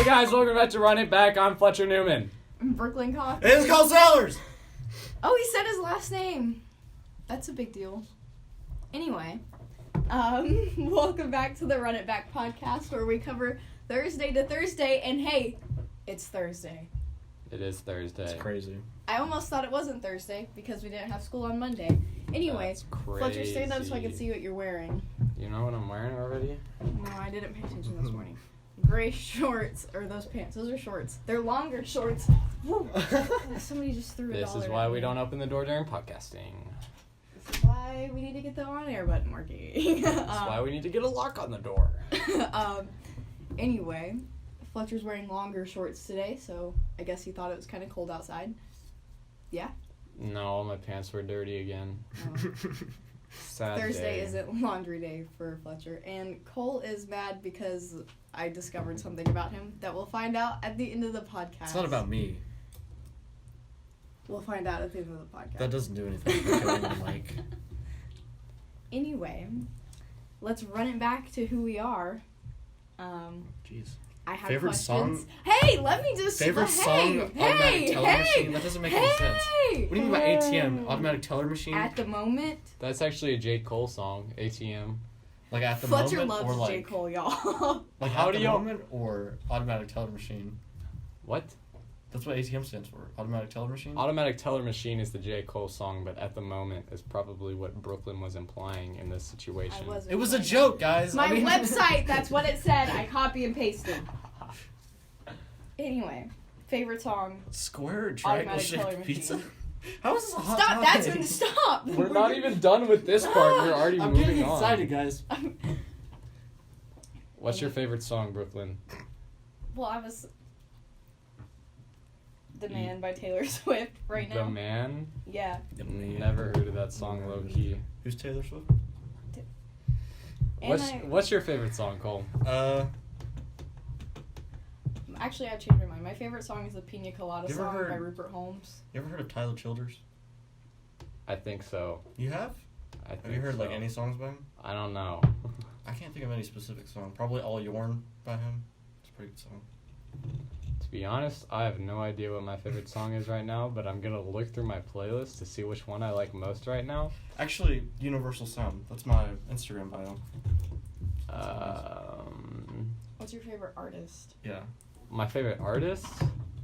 guys, welcome back to Run It Back. I'm Fletcher Newman. Brooklyn Coffee. It's called Sellers! Oh, he said his last name. That's a big deal. Anyway, welcome back to the Run It Back podcast, where we cover Thursday to Thursday, and hey, it's Thursday. It is Thursday. It's crazy. I almost thought it wasn't Thursday because we didn't have school on Monday. Anyway, That's crazy. Fletcher, stand up so I can see what you're wearing. You know what I'm wearing already? No, I didn't pay attention this morning. Gray shorts, or those pants. Those are shorts. They're longer shorts. Woo. Somebody just threw a This dollar is why at we me. don't open the door during podcasting. This is why we need to get the on-air button working. That's why we need to get a lock on the door. Anyway, Fletcher's wearing longer shorts today, so I guess he thought it was kind of cold outside. Yeah? No, my pants were dirty again. Sad Thursday day. isn't laundry day for Fletcher, and Cole is mad because I discovered something about him that we'll find out at the end of the podcast. It's not about me. We'll find out at the end of the podcast. That doesn't do anything for killing the mic. Anyway, let's run it back to who we are. Jeez. I have Favorite questions. song? Hey, let me just... Favorite song, automatic teller machine? That doesn't make any sense. What do you mean by ATM? Automatic teller machine? At the moment... That's actually a J. Cole song, ATM. Like at the Fletcher moment, or loves like... J. Cole, y'all. Like How at do the you- moment, or automatic teller machine? What? That's what ATM stands for. Automatic teller machine? Automatic Teller Machine is the J. Cole song, but at the moment is probably what Brooklyn was implying in this situation. It was a joke, guys. My I mean... website, that's what it said. I copy and pasted. Anyway, favorite song. Square or triangle Automatic teller shaped machine. pizza? How is this a hot Stop, topic? that's when to stop. We're not even done with this part. We're already I'm moving getting on. excited, guys. What's your favorite song, Brooklyn? Well, I was... The Man by Taylor Swift right now. The Man? Yeah. Never heard of that song, low key. Who's Taylor Swift? And What's your favorite song, Cole? Actually, I've changed my mind. My favorite song is the Pina Colada You ever song heard- by Rupert Holmes. You ever heard of Tyler Childers? I think so. You have? I think Have you heard so. like any songs by him? I don't know. I can't think of any specific song. Probably All Yorn by him. It's a pretty good song. To be honest, I have no idea what my favorite song is right now, but I'm gonna look through my playlist to see which one I like most right now. Actually, Universal Sound. That's my Instagram bio. What's your favorite artist? Yeah. My favorite artist?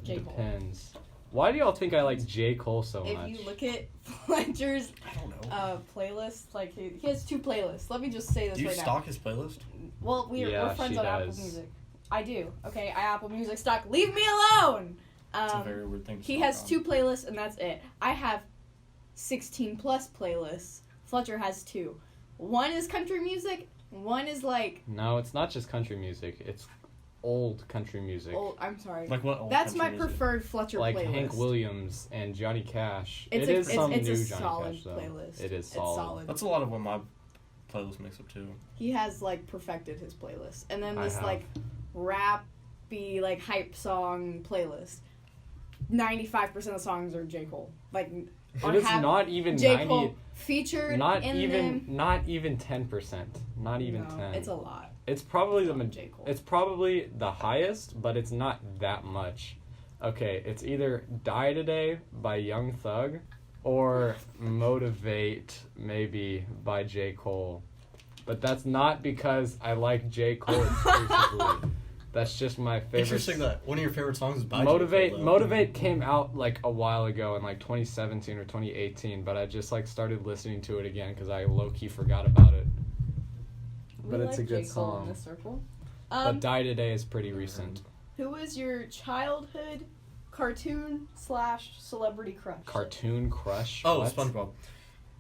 J. Cole. Depends. Why do y'all think I like J. Cole so If much? you look at Fletcher's I don't know. playlist, like he has 2 playlists. Let me just say this Do you right stalk his playlist? now. Well, we're Yeah, friends she on Apple does. Music. I do. Okay, I Apple Music stock. Leave me alone. It's a very weird thing to He stalk has on. 2 playlists, and that's it. I have 16 plus playlists. Fletcher has 2. One is country music. One is like No, it's not just country music. It's old country music. oh, I'm sorry. Like what old That's country my music? preferred Fletcher Like playlist. Hank Williams and Johnny Cash. It's It a, is it's, some it's new a Johnny solid Cash, though. playlist. It is It's solid. solid. That's a lot of what my playlist makes up too. He has like perfected his playlist, and then I this have. like rappy like hype song playlist. 95% of the songs are J. Cole. Like It is not even J. 90. Cole featured Not in even. them. Not even 10%. Not even No, 10. It's a lot. It's probably It's J. Cole. It's probably the highest, but it's not that much. Okay, it's either Die Today by Young Thug or Motivate maybe by J. Cole. But that's not because I like J. Cole exclusively. That's just my favorite. Interesting that one of your favorite songs is by Motivate J. Cole, though. Motivate came out like a while ago in like 2017 or 2018, but I just like started listening to it again because I low-key forgot about it. We But like it's a good J. Cole song. in this circle. But Die Today is pretty recent. Who was your childhood cartoon / celebrity crush? Cartoon crush? Oh, What? SpongeBob.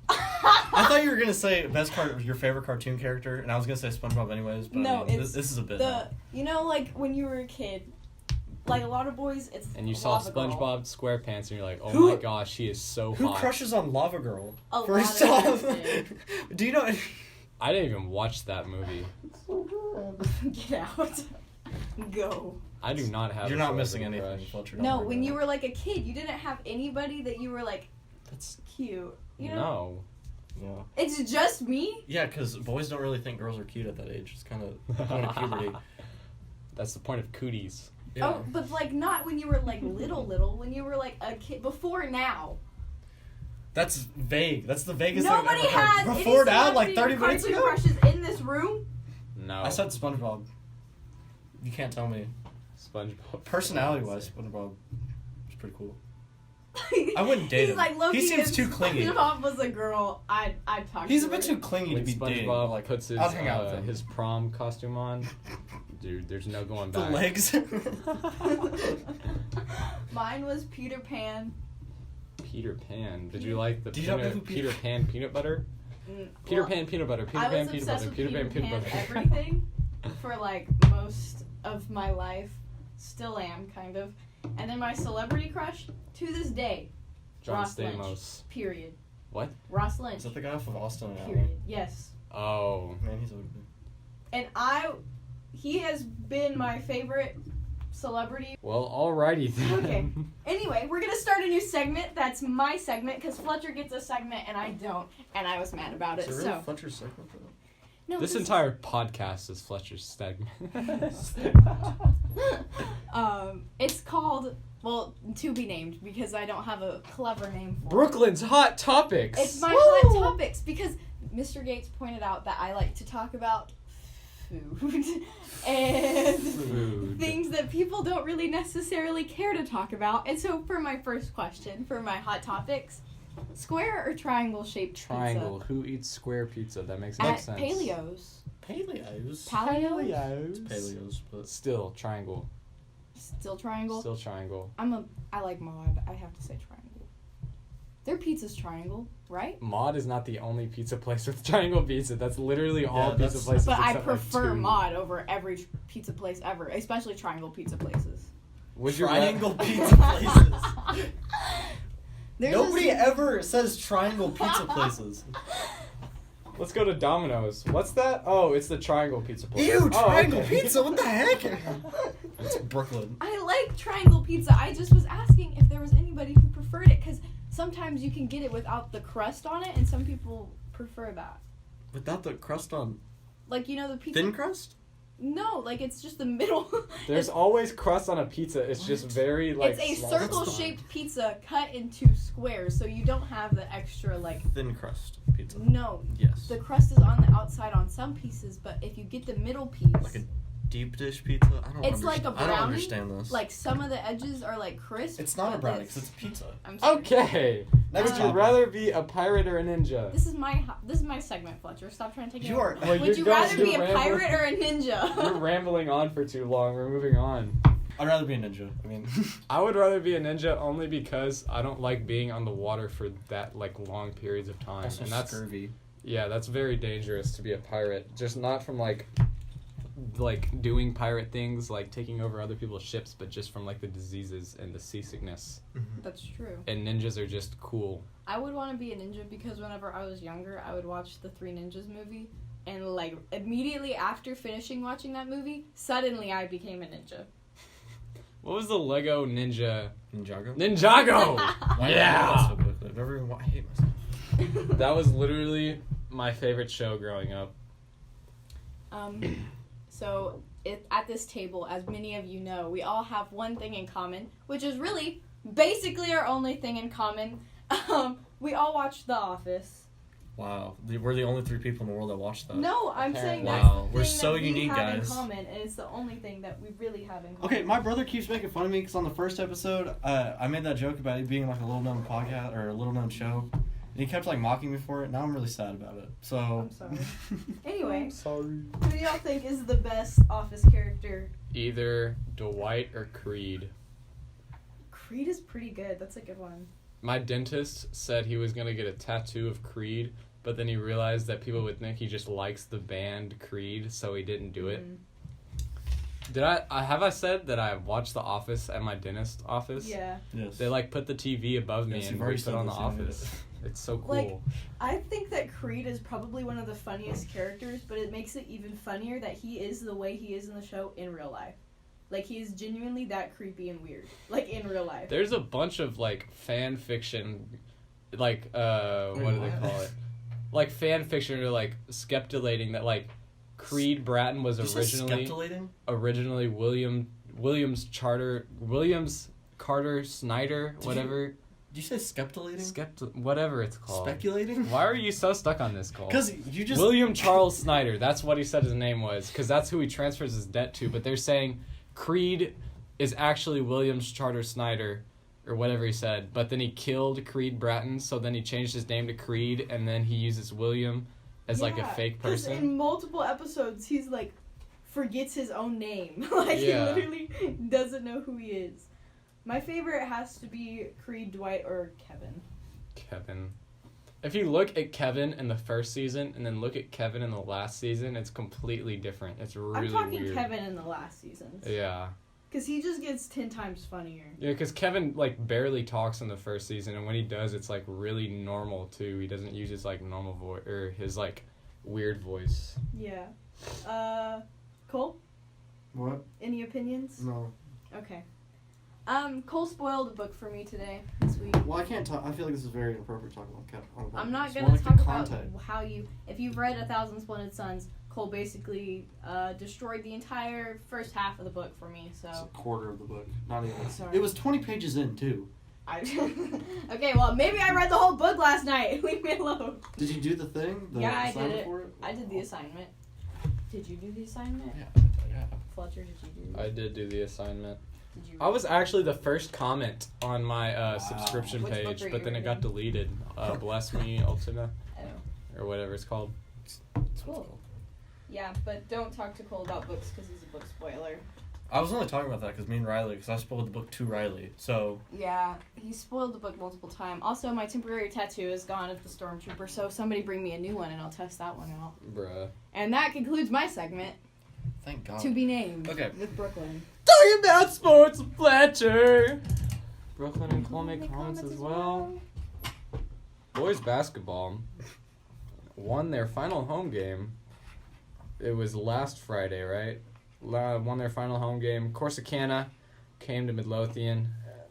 I thought you were gonna say your favorite cartoon character, and I was gonna say SpongeBob anyways. But No, I mean, it's this is a bit. The you know like when you were a kid, like a lot of boys, it's And you saw Lava Girl. SpongeBob SquarePants and you're like, oh Who- my gosh, she is so Who hot. crushes on Lava Girl? A First lot of off, guys did. do you know? I didn't even watch that movie. Get out. Go. I do not have You're a not missing celebrity anything, crush. Fletcher. don't No, worry when about you it. were like a kid, you didn't have anybody that you were like That's cute. You know? No. yeah. It's just me? Yeah, because boys don't really think girls are cute at that age. It's kind of point of puberty. That's the point of cooties. Yeah. Oh, but like not when you were like little, when you were like a kid before now. That's vague. That's the vaguest Nobody thing I've ever has heard. any Before now, like celebrity 30 minutes cartoon ago? crushes in this room. No. I said SpongeBob. You can't tell me. SpongeBob. Personality-wise, SpongeBob is pretty cool. I wouldn't date He's him. like, Loki, He seems if too clingy. SpongeBob was a girl, I'd talk He's to a bit her. too clingy When to be dating. SpongeBob Like, puts his I'd hang out with him. his prom costume on, dude, there's no going The back. legs. Mine was Peter Pan. Peter Pan. Did you like the Do you not know who Peter Pan peanut butter? Peter Pan peanut butter. Peter I Pan was peanut obsessed butter. with Peter Pan peanut butter. everything for like most of my life. Still am, kind of. And then my celebrity crush, to this day, John Ross Lynch. Stamos. Period. What? Ross Lynch. Is that the guy off of Austin and Ally? Period. Yes. Oh. Man, he's old. And he has been my favorite celebrity. Well, alrighty then. Okay. Anyway, we're gonna start a new segment. That's my segment because Fletcher gets a segment and I don't, and I was mad about it. Is it So really Fletcher's segment for that? no, This entire podcast is Fletcher's segment. it's called, well, to be named because I don't have a clever name for it. Brooklyn's Hot Topics. It's my hot topics because Mr. Gates pointed out that I like to talk about food and Food. things that people don't really necessarily care to talk about. And so for my first question, for my hot topics, square or triangle shaped Triangle. Who eats square pizza? That makes pizza? no At sense. Paleos. Paleos. Paleo? It's Paleos, but Still triangle. Still triangle? Still triangle. I like Mod. I have to say triangle. Their pizza's triangle, right? Mod is not the only pizza place with triangle pizza. That's literally all pizza that's- places. But I except, like, prefer two. Mod over every pizza place ever, especially triangle pizza places. Would you triangle pizza places. There's Nobody a- ever says triangle pizza places. Let's go to Domino's. What's that? Oh, it's the triangle pizza place. Ew, Oh, triangle okay. pizza, what the heck? It's Brooklyn. I like triangle pizza. I just was asking if there was anybody who preferred it because sometimes you can get it without the crust on it, and some people prefer that. Without the crust on. Like, you know, the pizza. Thin crust? No, like it's just the middle. There's always crust on a pizza. It's just very like. It's a small. circle-shaped pizza cut into squares, so you don't have the extra like. Thin crust pizza. No, Yes. the crust is on the outside on some pieces, but if you get the middle piece, Like a deep dish pizza? It's like a I don't brownie, understand this. like some of the edges are like crisp. It's not a but brownie because it's pizza. I'm sorry. Okay. Next Would you topic. rather be a pirate or a ninja? This is my segment, Fletcher. Stop trying to take it You over. are- Well, Would you you're rather be a rambling- pirate or a You're ninja? rambling on for too long. We're moving on. I'd rather be a ninja. I mean, I would rather be a ninja only because I don't like being on the water for that like long periods of time. also And that's scurvy. yeah, that's very dangerous to be a pirate. Just not from like doing pirate things, like taking over other people's ships, but just from like the diseases and the seasickness. That's true. And ninjas are just cool. I would want to be a ninja because whenever I was younger, I would watch the Three Ninjas movie, and like immediately after finishing watching that movie, suddenly I became a ninja. What was the Lego Ninja? Ninjago? Ninjago! Why did I Yeah! do that so quickly? I've never even I hate myself. That was literally my favorite show growing up. So at this table, as many of you know, we all have one thing in common, which is really basically our only thing in common. We all watch The Office. Wow. We're the only 3 people in the world that watch that. No, I'm saying that's Wow, the we're thing so that we unique, have guys. in common, and it's the only thing that we really have in common. Okay, my brother keeps making fun of me because on the first episode, I made that joke about it being like a little known podcast or a little known show, and he kept like mocking me for it. Now I'm really sad about it. So. I'm sorry. Anyway, Sorry. who do y'all think is the best Office character? Either Dwight or Creed. Creed is pretty good. That's a good one. My dentist said he was going to get a tattoo of Creed, but then he realized that people would think he just likes the band Creed, so he didn't do it. Did I said that I watched The Office at my dentist office? Yeah. Yes. They like put the TV above me Yes, and you've already we put said on The this, yeah, Office. It's so cool. Like, I think that Creed is probably one of the funniest characters, but it makes it even funnier that he is the way he is in the show in real life. Like, he is genuinely that creepy and weird. Like, in real life. There's a bunch of like fan fiction, like what do they call it? Like fan fiction or like skeptilating that like Creed Bratton was You said originally skeptilating? William Williams Carter Snyder, whatever. Did you say skeptilating? Whatever it's called. Speculating? Why are you so stuck on this, Cole? Because you just... William Charles Snyder. That's what he said his name was, because that's who he transfers his debt to. But they're saying Creed is actually Williams Charter Snyder, or whatever he said. But then he killed Creed Bratton, so then he changed his name to Creed, and then he uses William as like a fake person. In multiple episodes, he's like forgets his own name. Like he literally doesn't know who he is. My favorite has to be Creed, Dwight, or Kevin. If you look at Kevin in the first season and then look at Kevin in the last season, it's completely different. It's really weird. I'm talking Kevin in the last seasons. Yeah. Because he just gets 10 times funnier. Yeah, because Kevin, like, barely talks in the first season, and when he does, it's, like, really normal, too. He doesn't use his, like, normal voice, or his, like, weird voice. Yeah. Cole? What? Any opinions? No. Okay. Cole spoiled a book for me today, this week. Well, I can't talk. I feel like this is very inappropriate talking about Kevin. I'm not going to talk about how if you've read 1,000 Splendid Suns, Cole basically destroyed the entire first half of the book for me. So it's a quarter of the book. Not even. Sorry. It was 20 pages in, too. Okay, well, maybe I read the whole book last night. Leave me alone. Did you do the thing? Yeah, I did it. I did the assignment. Did you do the assignment? Yeah. Fletcher, did you do it? I did do the assignment. Did you I was actually the first comment on my subscription Which book page, are you but then it got reading? deleted. Bless Me Ultima, Oh. or whatever it's called. Cool. Yeah, but don't talk to Cole about books because he's a book spoiler. I was only talking about that because me and Riley, because I spoiled the book to Riley, so... Yeah, he spoiled the book multiple times. Also, my temporary tattoo is gone at the Stormtrooper, so somebody bring me a new one and I'll test that one out. Bruh. And that concludes my segment. Thank God. To be named. Okay. With Brooklyn. Talking about sports with Fletcher. Brooklyn and Cole make comments as well. Boys basketball won their final home game. It was last Friday, right? Won their final home game. Corsicana came to Midlothian.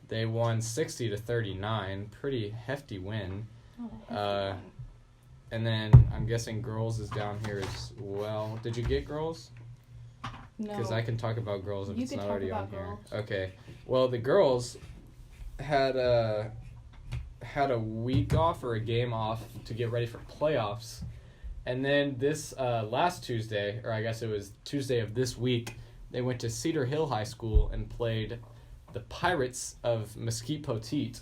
They won 60-39. Pretty hefty win. And then I'm guessing girls is down here as well. Did you get girls? No. Because I can talk about girls if it's not already on here. Girls. Okay. Well, the girls had a week off or a game off to get ready for playoffs. And then this last Tuesday, or I guess it was Tuesday of this week, they went to Cedar Hill High School and played the Pirates of Mesquite Poteet,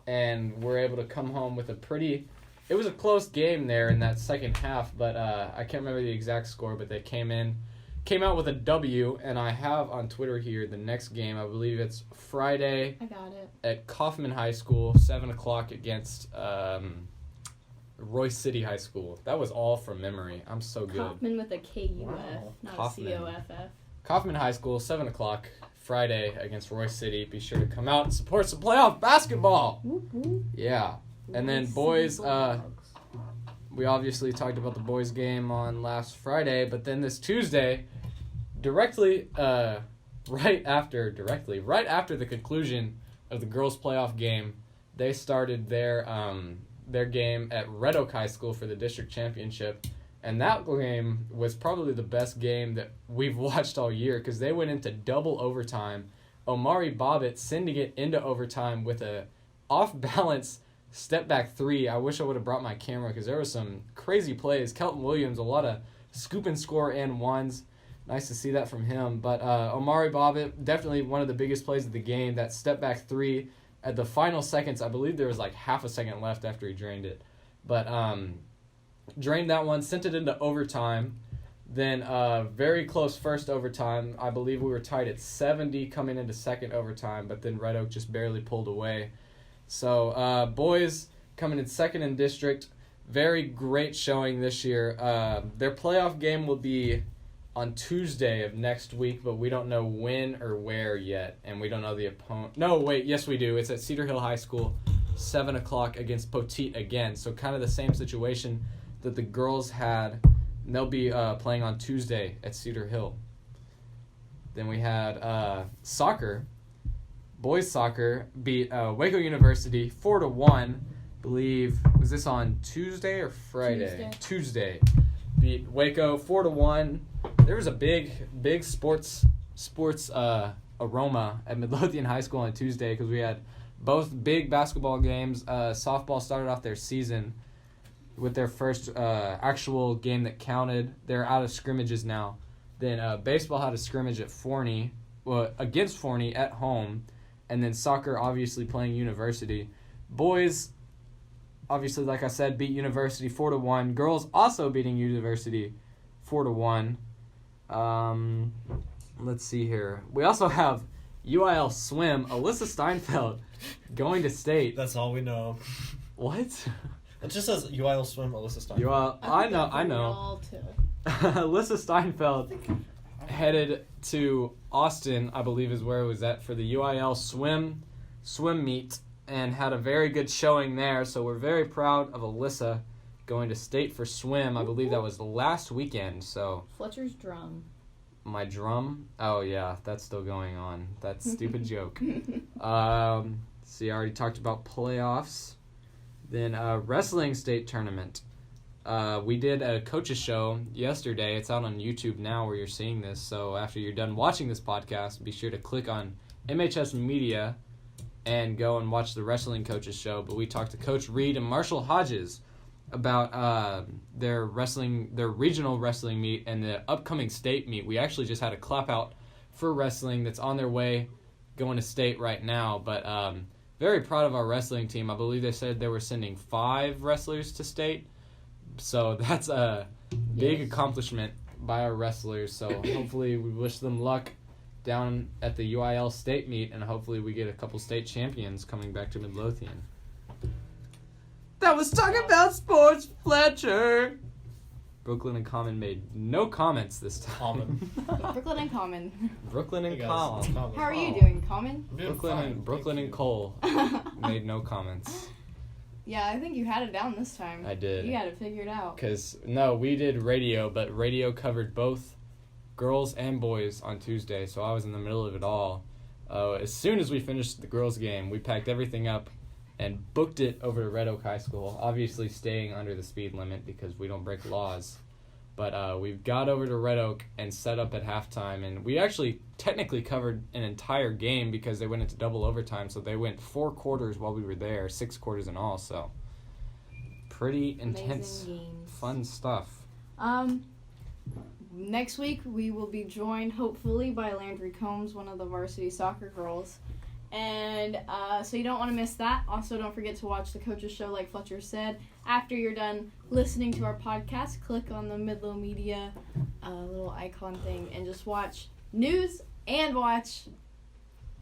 and were able to come home with it was a close game there in that second half, but I can't remember the exact score, but they came out with a W, and I have on Twitter here the next game. I believe it's Friday. I got it. At Kaufman High School, 7 o'clock against Royce City High School. That was all from memory. I'm so good. Kaufman with a K-U-F, Wow. not Kaufman. a C-O-F-F. Kaufman High School, 7 o'clock, Friday against Royce City. Be sure to come out and support some playoff basketball. Whoop, whoop. Yeah. And then Royce boys, City Bulldogs. we obviously talked about the boys game on last Friday, but then this Tuesday, right after the conclusion of the girls' playoff game, they started their game at Red Oak High School for the district championship, and that game was probably the best game that we've watched all year because they went into double overtime. Omari Bobbitt sending it into overtime with a off-balance step-back three. I wish I would have brought my camera because there was some crazy plays. Kelton Williams, a lot of scoop and score and ones. Nice to see that from him. But Omari Bobbitt, definitely one of the biggest plays of the game. That step-back three at the final seconds. I believe there was like half a second left after he drained it. But drained that one, sent it into overtime. Then very close first overtime. I believe we were tied at 70 coming into second overtime, but then Red Oak just barely pulled away. So boys coming in second in district. Very great showing this year. Their playoff game will be on Tuesday of next week, but we don't know when or where yet, and we don't know the opponent. No, wait, yes we do. It's at Cedar Hill High School, 7 o'clock against Poteet again. So kind of the same situation that the girls had. And they'll be playing on Tuesday at Cedar Hill. Then we had soccer. Boys soccer beat Waco University 4-1. I believe, was this on Tuesday or Friday? Tuesday. Beat Waco 4-1. There was a big sports aroma at Midlothian High School on Tuesday because we had both big basketball games. Softball started off their season with their first actual game that counted. They're out of scrimmages now. Then baseball had a scrimmage at Forney, against Forney at home, and then soccer obviously playing University. Boys, obviously, like I said, beat University 4-1. Girls also beating University 4-1. Let's see here. We also have UIL swim. Alyssa Steinfeld going to state. That's all we know. What? It just says UIL swim, Alyssa Steinfeld. UIL. I know. Alyssa Steinfeld headed to Austin, I believe is where it was at, for the UIL swim meet, and had a very good showing there. So we're very proud of Alyssa going to state for swim. I believe that was the last weekend. So Fletcher's drum. My drum? Oh yeah, that's still going on. That stupid joke. See, I already talked about playoffs. Then wrestling state tournament. We did a coach's show yesterday. It's out on YouTube now where you're seeing this. So after you're done watching this podcast, be sure to click on MHS Media and go and watch the wrestling coach's show. But we talked to Coach Reed and Marshall Hodges about their regional wrestling meet and the upcoming state meet. We actually just had a clap out for wrestling that's on their way going to state right now. But very proud of our wrestling team. I believe they said they were sending 5 wrestlers to state. So that's a big accomplishment by our wrestlers. So hopefully we wish them luck down at the UIL state meet, and hopefully we get a couple state champions coming back to Midlothian. That was talking about sports, Fletcher. Brooklyn and Common made no comments this time. Brooklyn and Common. Brooklyn and Hey guys, Common. it's Common. How are you doing, Common? I'm doing Brooklyn fine, and Cole made no comments. Yeah, I think you had it down this time. I did. You had it figured out. Because, no, we did radio, but radio covered both girls and boys on Tuesday, so I was in the middle of it all. As soon as we finished the girls' game, we packed everything up and booked it over to Red Oak High School, obviously staying under the speed limit because we don't break laws. But we got over to Red Oak and set up at halftime, and we actually technically covered an entire game because they went into double overtime, so they went 4 quarters while we were there, 6 quarters in all, so pretty intense, fun stuff. Next week we will be joined hopefully by Landry Combs, one of the varsity soccer girls. And so you don't want to miss that. Also, don't forget to watch the coach's show like Fletcher said. After you're done listening to our podcast, click on the Midlo Media little icon thing and just watch news and watch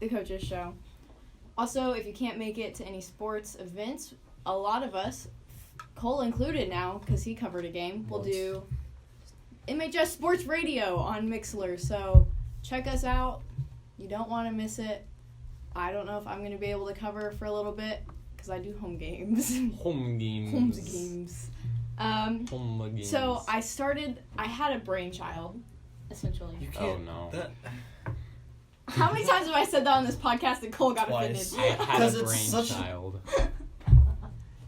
the coach's show. Also, if you can't make it to any sports events, a lot of us, Cole included now because he covered a game, will do MHS Sports Radio on Mixler. So check us out. You don't want to miss it. I don't know if I'm going to be able to cover for a little bit because I do home games. Home games. Home games. So I had a brainchild, essentially. You can't. Oh, no. How many times have I said that on this podcast and Cole got Twice. offended? I had a Because it's brainchild.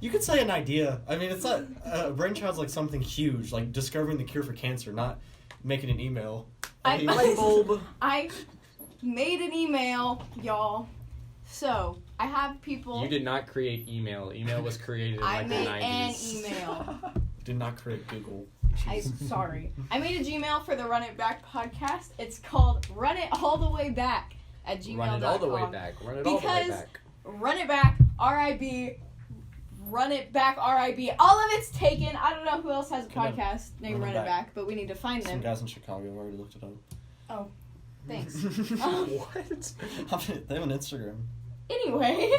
You could say an idea. I mean, it's not a brainchild's like something huge, like discovering the cure for cancer, not making an email. Light bulb. I made an email, y'all. So I have people. You did not create email. Email was created in I like made the 90s. an email. Did not create Google. Sorry. I made a Gmail for the Run It Back podcast. It's called Run It All the Way Back at gmail.com. Run it all the way back. Run it all the way Because back. Run It Back, R-I-B, Run It Back, R-I-B. All of it's taken. I don't know who else has a podcast named Run It Back, but we need to find Some them. guys in Chicago already looked it up. Oh, thanks. What? They have an Instagram. Anyway,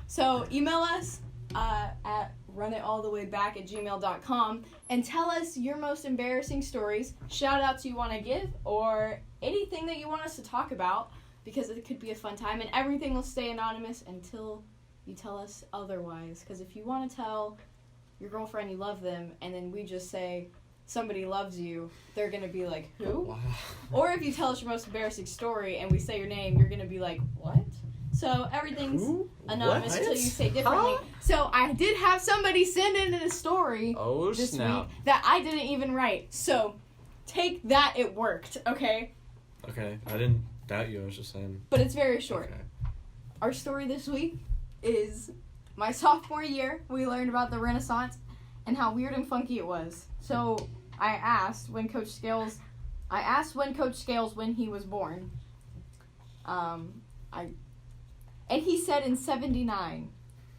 so email us at runitallthewayback@gmail.com and tell us your most embarrassing stories, shout-outs you want to give, or anything that you want us to talk about, because it could be a fun time, and everything will stay anonymous until you tell us otherwise. Because if you want to tell your girlfriend you love them, and then we just say somebody loves you, they're going to be like, who? Wow. Or if you tell us your most embarrassing story and we say your name, you're going to be like, what? So everything's anonymous until you say differently. Huh? So I did have somebody send in a story this snap. week that I didn't even write. So take that, it worked, okay? Okay, I didn't Doubt you, I was just saying. But it's very short. Okay. Our story this week is my sophomore year. We learned about the Renaissance and how weird and funky it was. So I asked when Coach Scales when he was born. And he said in 79.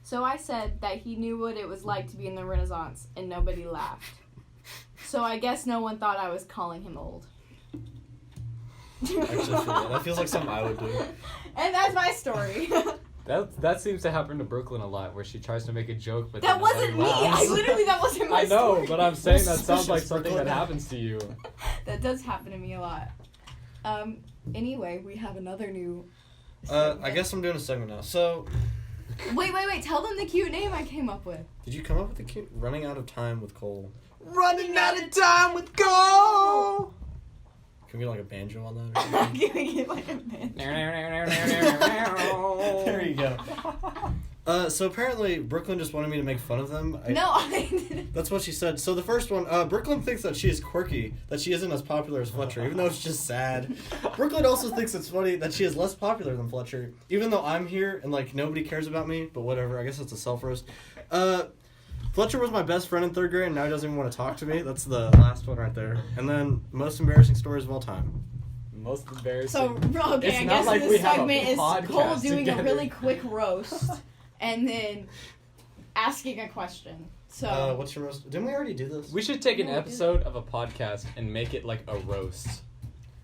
So I said that he knew what it was like to be in the Renaissance, and nobody laughed. So I guess no one thought I was calling him old. I actually feel that feels like something I would do. And that's my story. That seems to happen to Brooklyn a lot, where she tries to make a joke, but That wasn't me. That wasn't my I know, story. but I'm saying that sounds like Suspicious, something that Brooklyn. happens to you. That does happen to me a lot. Anyway, we have another new I segment. guess I'm doing a segment now. So, Wait. Tell them the cute name I came up with. did you come up with the cute running out of time with Cole? Running out of time with Cole! Can we get like a banjo on that? Or something? Can we get like a band? There you go. So apparently Brooklyn just wanted me to make fun of them. No, I didn't. That's what she said. So the first one, Brooklyn thinks that she is quirky, that she isn't as popular as Fletcher, even though it's just sad. Brooklyn also thinks it's funny that she is less popular than Fletcher, even though I'm here and like nobody cares about me, but whatever, I guess it's a self-roast. Fletcher was my best friend in 3rd grade and now he doesn't even want to talk to me. That's the last one right there. And then most embarrassing stories of all time. Most embarrassing. So, okay, It's I not guess like we this have a segment is podcast Cole doing together. a really quick roast and then asking a question. So, What's your most... Didn't we already do this? We should take an No, we episode of a podcast and make it like a roast.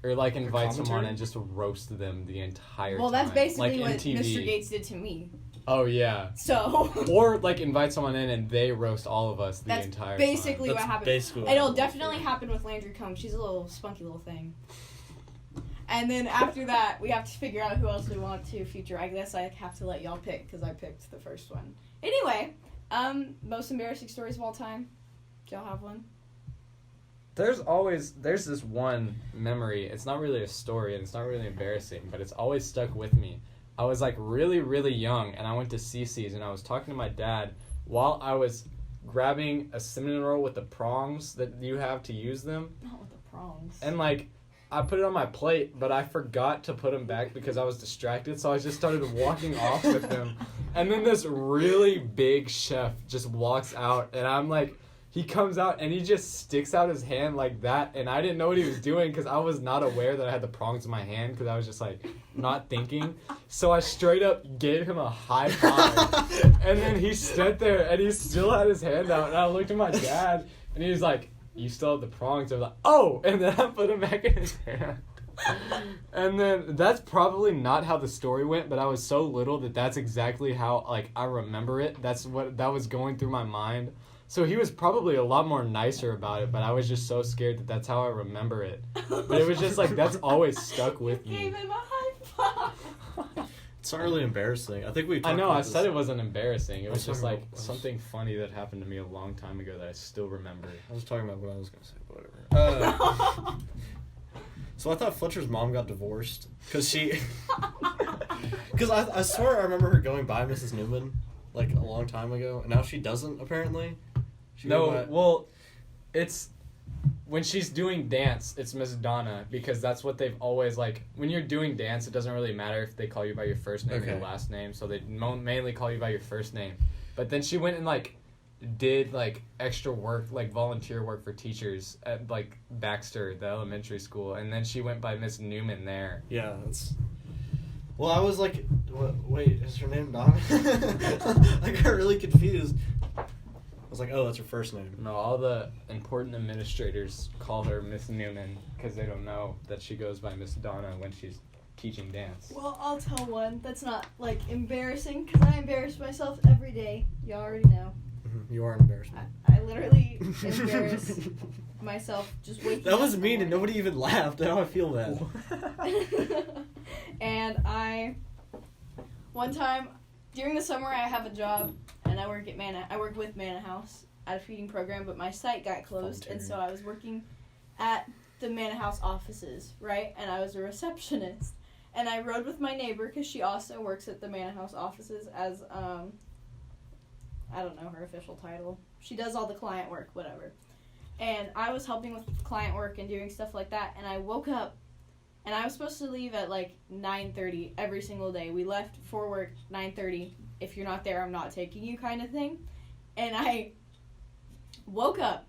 Or like invite someone commentary? and just roast them the entire well, time. that's basically like what MTV. Mr. Gates did to me. Oh, yeah. So, Or like invite someone in and they roast all of us the that's entire basically time. what happened. Basically what It'll happened. definitely happen with Landry Combs. She's a little spunky little thing. And then after that, we have to figure out who else we want to feature. I guess I have to let y'all pick because I picked the first one. Anyway, most embarrassing stories of all time. Do y'all have one? There's this one memory. It's not really a story and it's not really embarrassing, but it's always stuck with me. I was like really, really young and I went to CC's and I was talking to my dad while I was grabbing a cinnamon roll with the prongs that you have to use them. Not with the prongs. And like, I put it on my plate, but I forgot to put them back because I was distracted, so I just started walking off with them. And then this really big chef just walks out, and I'm like, he comes out, and he just sticks out his hand like that, and I didn't know what he was doing because I was not aware that I had the prongs in my hand because I was just like, not thinking. So I straight up gave him a high five, and then he stood there, and he still had his hand out, and I looked at my dad, and he was like, you still have the prongs. I was like, oh! And then I put him back in his hand. And then that's probably not how the story went, but I was so little that that's exactly how, like, I remember it. That was going through my mind. So he was probably a lot more nicer about it, but I was just so scared that that's how I remember it. But it was just like, that's always stuck with me. Gave him a high five. It's not really embarrassing. I think we. I know, about I this. said it wasn't embarrassing. It was just like about- something funny that happened to me a long time ago that I still remember. I was talking about what I was gonna say, but whatever. So I thought Fletcher's mom got divorced because I swear I remember her going by Mrs. Newman like a long time ago, and now she doesn't apparently. Well, it's when she's doing dance, it's Miss Donna because that's what they've always like. When you're doing dance, it doesn't really matter if they call you by your first name or your last name, so they mainly call you by your first name. But then she went and like did like extra work, like volunteer work for teachers at like Baxter, the elementary school, and then she went by Miss Newman there. Yeah, that's. Well, I was like, wait, is her name Donna? I got really confused. I was like, oh, that's her first name. No, all the important administrators call her Miss Newman because they don't know that she goes by Miss Donna when she's teaching dance. Well, I'll tell one that's not, like, embarrassing, because I embarrass myself every day. You already know. Mm-hmm. You are an embarrassment. I literally embarrass myself just waking up. That was in the mean, and morning. nobody even laughed. Now I feel bad. And one time, during the summer, I have a job, and I work with Manna House at a feeding program, but my site got closed, and so I was working at the Manna House offices, right? And I was a receptionist. And I rode with my neighbor, because she also works at the Manna House offices as, I don't know her official title. She does all the client work, whatever. And I was helping with client work and doing stuff like that, and I woke up And I was supposed to leave at like 9:30 every single day. We left for work 9:30. If you're not there, I'm not taking you kind of thing. And I woke up,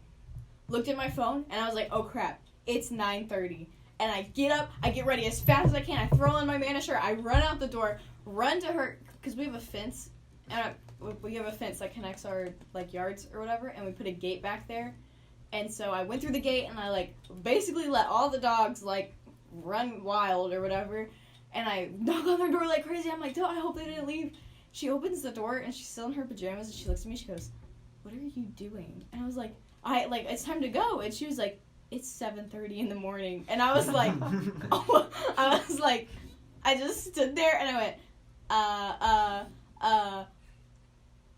looked at my phone, and I was like, oh crap, it's 9:30. And I get up, I get ready as fast as I can. I throw on my Mana shirt, I run out the door, run to her, because we have a fence. And we have a fence that connects our like yards or whatever, and we put a gate back there. And so I went through the gate, and I like basically let all the dogs like run wild or whatever. And I knock on their door like crazy. I'm like, I hope they didn't leave. She opens the door, and she's still in her pajamas, and she looks at me, she goes, what are you doing? And I was like, it's time to go. And she was like, it's 7:30 in the morning. And I was like, I just stood there, and I went,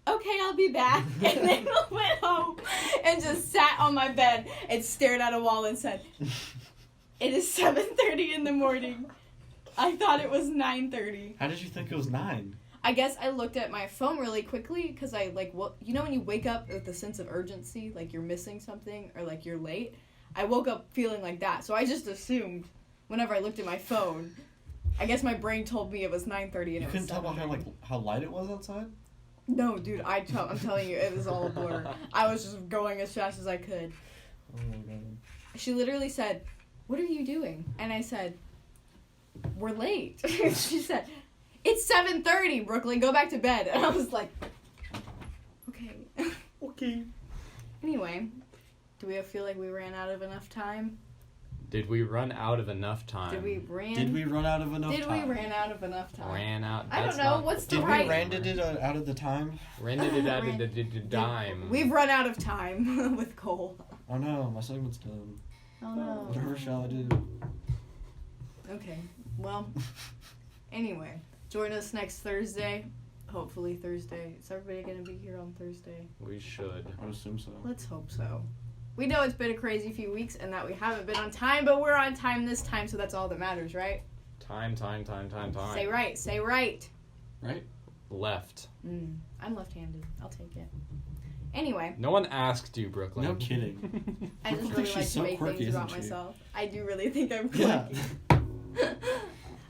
okay, I'll be back. And then I went home and just sat on my bed and stared at a wall and said, it is 7:30 in the morning. I thought it was 9:30. How did you think it was 9? I guess I looked at my phone really quickly because I you know when you wake up with a sense of urgency, like you're missing something or like you're late? I woke up feeling like that. So I just assumed whenever I looked at my phone, I guess my brain told me it was 9:30 and it was 7:30. You couldn't tell by how light it was outside? No, dude, I'm telling you, it was all a blur. I was just going as fast as I could. Oh my god. She literally said, what are you doing? And I said, we're late. She said, it's 7:30, Brooklyn, go back to bed. And I was like, okay. Okay. Anyway, do we feel like we ran out of enough time? Did we run out of enough time? Did we run out of enough time? Did we ran out of enough time? Ran out. I don't know. What's the Did right? we randed it out of the time? Randed it out of the dime. We've run out of time with Cole. Oh no, my segment's done. Oh no. Whatever shall I do? Okay. Well, anyway, join us next Thursday. Hopefully Thursday. Is everybody going to be here on Thursday? We should. I would assume so. Let's hope so. We know it's been a crazy few weeks and that we haven't been on time, but we're on time this time, so that's all that matters, right? Time. Say right. Say right. Right? Left. I'm left-handed. I'll take it. Anyway. No one asked you, Brooklyn. No kidding. I just Brooklyn really thinks like she's to so make quirky, things about isn't she? myself. I do really think I'm quirky. Yeah.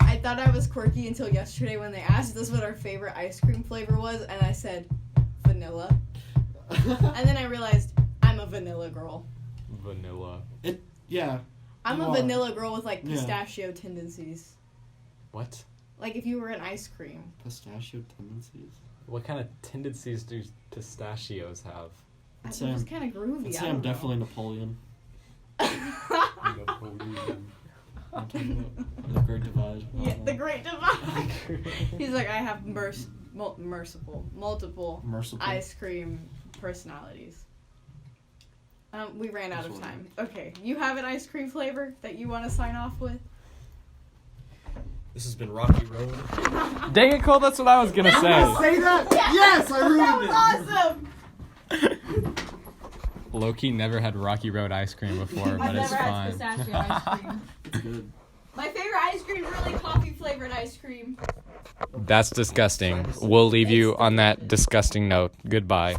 I thought I was quirky until yesterday when they asked us what our favorite ice cream flavor was, and I said vanilla. And then I realized I'm a vanilla girl. Vanilla. Yeah. I'm You a are. vanilla girl with like Yeah. pistachio tendencies. What? Like if you were an ice cream. Pistachio tendencies? What kind of tendencies do pistachios have? I'd It was kind of groovy. I'd I say I'm don't know. definitely Napoleon. Napoleon. I'm talking about the Great Divide. Yeah, the Great Divide. He's like, I have multiple ice cream personalities. We ran out of time. Okay, you have an ice cream flavor that you want to sign off with? This has been Rocky Road. Dang it, Cole, that's what I was gonna say. Say that? Yes, I ruined That was awesome! Loki never had Rocky Road ice cream before, but I've it's never fine. had pistachio ice cream. It's good. My favorite ice cream, really coffee flavored ice cream. That's disgusting. We'll leave you on that disgusting note. Goodbye.